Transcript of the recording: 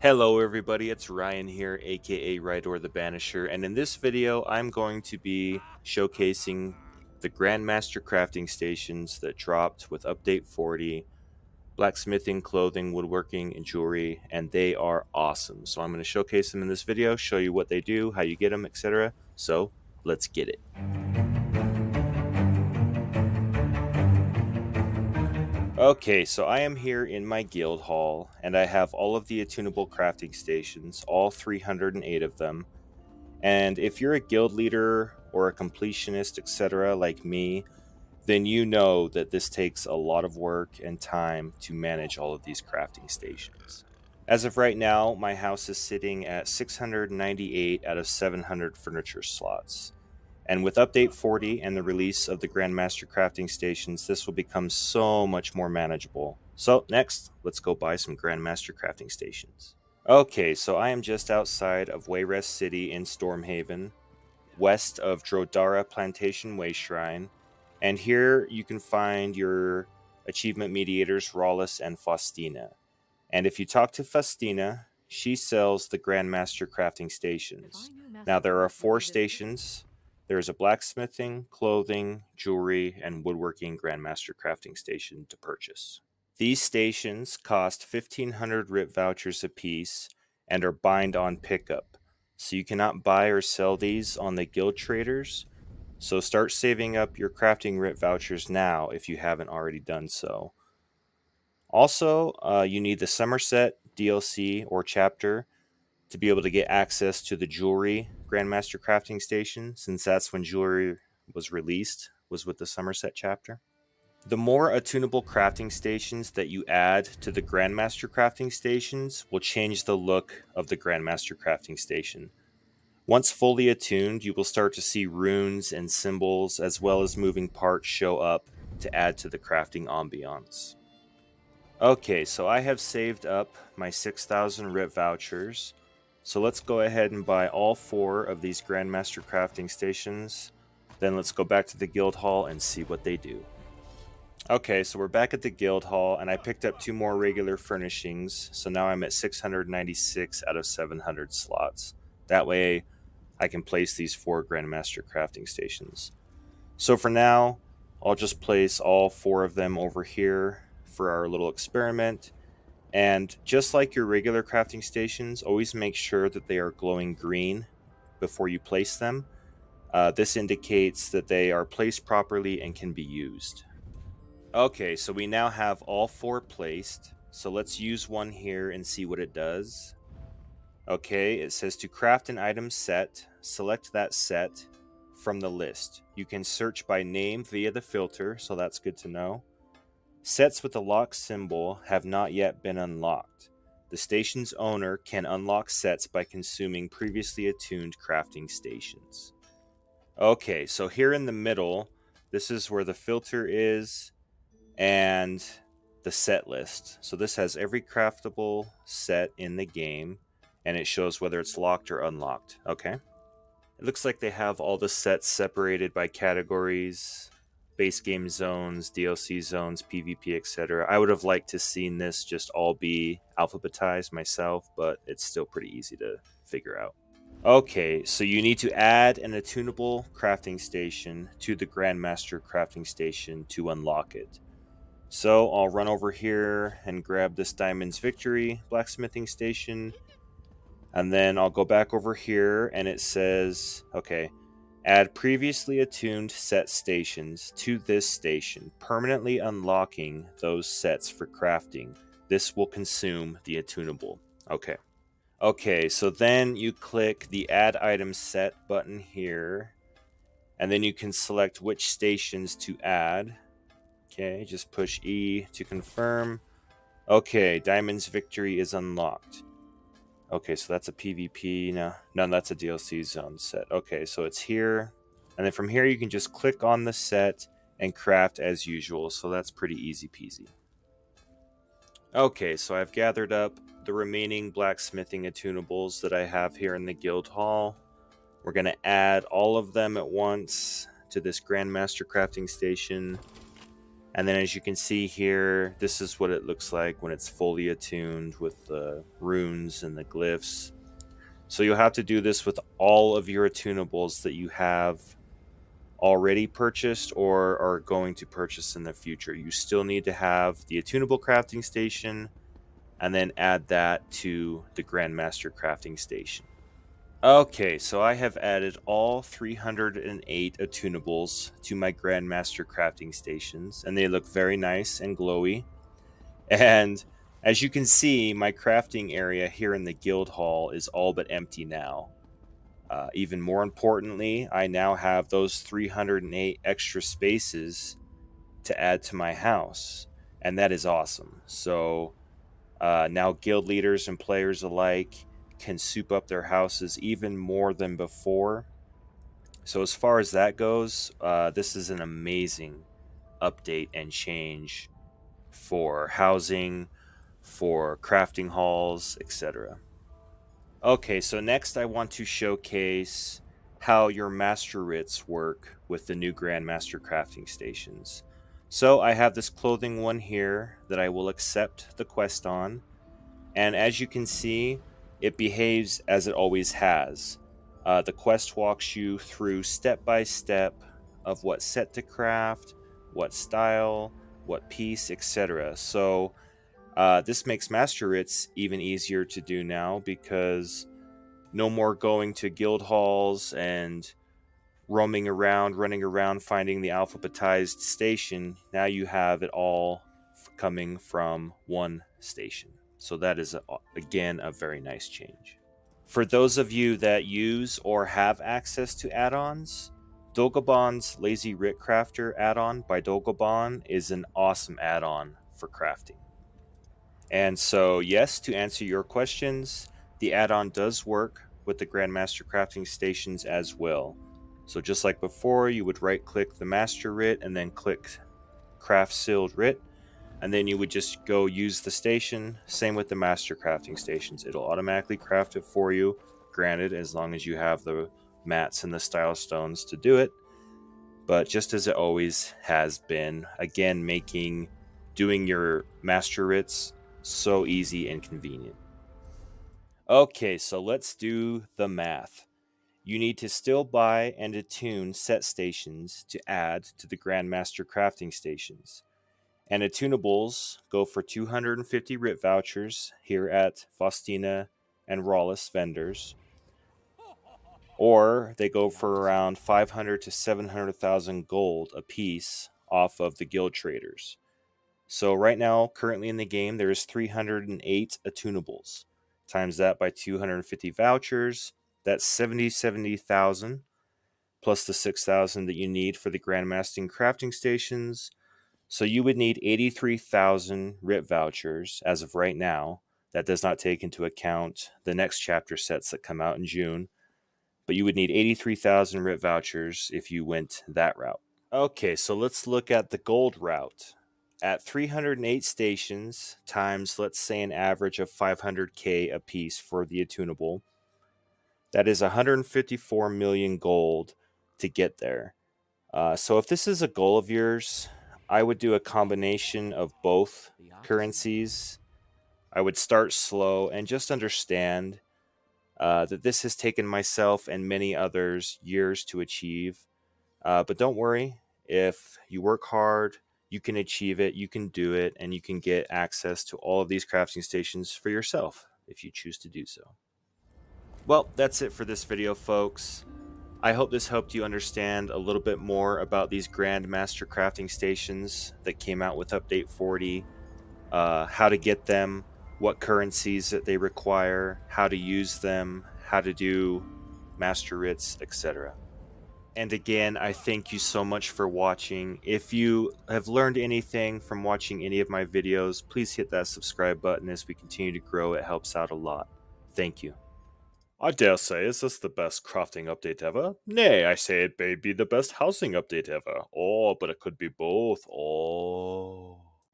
Hello everybody, it's Ryan here, aka Rydor the Banisher, and in this video I'm going to be showcasing the Grandmaster crafting stations that dropped with update 40, blacksmithing, clothing, woodworking, and jewelry, and they are awesome. So I'm going to showcase them in this video, show you what they do, how you get them, etc. So let's get it. Okay, so I am here in my guild hall, and I have all of the attunable crafting stations, all 308 of them. And if you're a guild leader or a completionist, etc., like me, then you know that this takes a lot of work and time to manage all of these crafting stations. As of right now, my house is sitting at 698 out of 700 furniture slots. And with update 40 and the release of the Grandmaster crafting stations, this will become so much more manageable. So next, let's go buy some Grandmaster crafting stations. Okay, so I am just outside of Wayrest City in Stormhaven, west of Drodara Plantation Way Shrine, and here you can find your achievement mediators Rawlus and Faustina. And if you talk to Faustina, she sells the Grandmaster crafting stations. Now there are 4 stations. There's a blacksmithing, clothing, jewelry, and woodworking Grandmaster crafting station to purchase. These stations cost 1,500 RIP vouchers apiece and are bind on pickup, so you cannot buy or sell these on the guild traders. So start saving up your crafting RIP vouchers now if you haven't already done so. Also, you need the Somerset DLC or chapter to be able to get access to the jewelry Grandmaster crafting station, since that's when jewelry was released, was with the Somerset chapter. The more attunable crafting stations that you add to the Grandmaster crafting stations will change the look of the Grandmaster crafting station. Once fully attuned, you will start to see runes and symbols as well as moving parts show up to add to the crafting ambiance. Okay, so I have saved up my 6,000 RIP vouchers. So let's go ahead and buy all 4 of these Grandmaster crafting stations. Then let's go back to the guild hall and see what they do. Okay, so we're back at the guild hall, and I picked up 2 more regular furnishings, so now I'm at 696 out of 700 slots. That way, I can place these 4 Grandmaster crafting stations. So for now, I'll just place all 4 of them over here for our little experiment. And just like your regular crafting stations, always make sure that they are glowing green before you place them. This indicates that they are placed properly and can be used. Okay, so we now have all 4 placed. So let's use one here and see what it does. Okay, it says to craft an item set, select that set from the list. You can search by name via the filter, so that's good to know. Sets with the lock symbol have not yet been unlocked. The station's owner can unlock sets by consuming previously attuned crafting stations. Okay, so here in the middle, this is where the filter is and the set list. So this has every craftable set in the game, and it shows whether it's locked or unlocked. Okay. It looks like they have all the sets separated by categories, base game zones, DLC zones, PvP, etc. I would have liked to seen this just all be alphabetized myself, but it's still pretty easy to figure out. Okay, so you need to add an attunable crafting station to the Grandmaster crafting station to unlock it. So I'll run over here and grab this Diamond's Victory blacksmithing station. And then I'll go back over here and it says, okay, add previously attuned set stations to this station, permanently unlocking those sets for crafting. This will consume the attunable. Okay. Okay, so then you click the Add Item Set button here. And then you can select which stations to add. Okay, just push E to confirm. Okay, Diamond's Victory is unlocked. Okay, so that's a PvP. No, that's a DLC zone set. Okay, so it's here. And then from here, you can just click on the set and craft as usual. So that's pretty easy peasy. Okay, so I've gathered up the remaining blacksmithing attunables that I have here in the guild hall. We're going to add all of them at once to this Grandmaster crafting station. And then as you can see here, this is what it looks like when it's fully attuned with the runes and the glyphs. So you'll have to do this with all of your attunables that you have already purchased or are going to purchase in the future. You still need to have the attunable crafting station and then add that to the Grandmaster crafting station. Okay, so I have added all 308 attunables to my Grandmaster crafting stations, and they look very nice and glowy. And as you can see, my crafting area here in the guild hall is all but empty now. Even more importantly, I now have those 308 extra spaces to add to my house, and that is awesome. So now guild leaders and players alike can soup up their houses even more than before. So as far as that goes, this is an amazing update and change for housing, for crafting halls, etc. Okay, so next I want to showcase how your master writs work with the new Grandmaster crafting stations. So I have this clothing one here that I will accept the quest on, and as you can see, it behaves as it always has. The quest walks you through step by step of what set to craft, what style, what piece, etc. So this makes master writs even easier to do now, because no more going to guild halls and roaming around, running around, finding the alphabetized station. Now you have it all coming from one station. So that is, again, a very nice change. For those of you that use or have access to add-ons, Dogobon's Lazy Writ Crafter add-on by Dogobon is an awesome add-on for crafting. And so, yes, to answer your questions, the add-on does work with the Grandmaster crafting stations as well. So just like before, you would right-click the Master Writ and then click Craft Sealed Writ, and then you would just go use the station. Same with the Master crafting stations. It'll automatically craft it for you, granted, as long as you have the mats and the style stones to do it. But just as it always has been, again, making doing your Master Writs so easy and convenient. Okay, so let's do the math. You need to still buy and attune set stations to add to the Grandmaster crafting stations. And attunables go for 250 writ vouchers here at Faustina and Rawless vendors, or they go for around 500 to 700,000 gold a piece off of the guild traders. So right now, currently in the game, there is 308 attunables. Times that by 250 vouchers, that's 70,000 plus the 6,000 that you need for the Grandmastering crafting stations. So you would need 83,000 writ vouchers as of right now. That does not take into account the next chapter sets that come out in June. But you would need 83,000 writ vouchers if you went that route. Okay, so let's look at the gold route. At 308 stations times, let's say, an average of 500k a piece for the attunable, that is 154 million gold to get there. So if this is a goal of yours, I would do a combination of both currencies. I would start slow and just understand that this has taken myself and many others years to achieve. But don't worry, if you work hard, you can achieve it, you can do it, and you can get access to all of these crafting stations for yourself if you choose to do so. Well, that's it for this video, folks. I hope this helped you understand a little bit more about these Grandmaster crafting stations that came out with Update 40, how to get them, what currencies that they require, how to use them, how to do master writs, etc. And again, I thank you so much for watching. If you have learned anything from watching any of my videos, please hit that subscribe button as we continue to grow. It helps out a lot. Thank you. I dare say, is this the best crafting update ever? Nay, I say it may be the best housing update ever. Oh, but it could be both. Oh.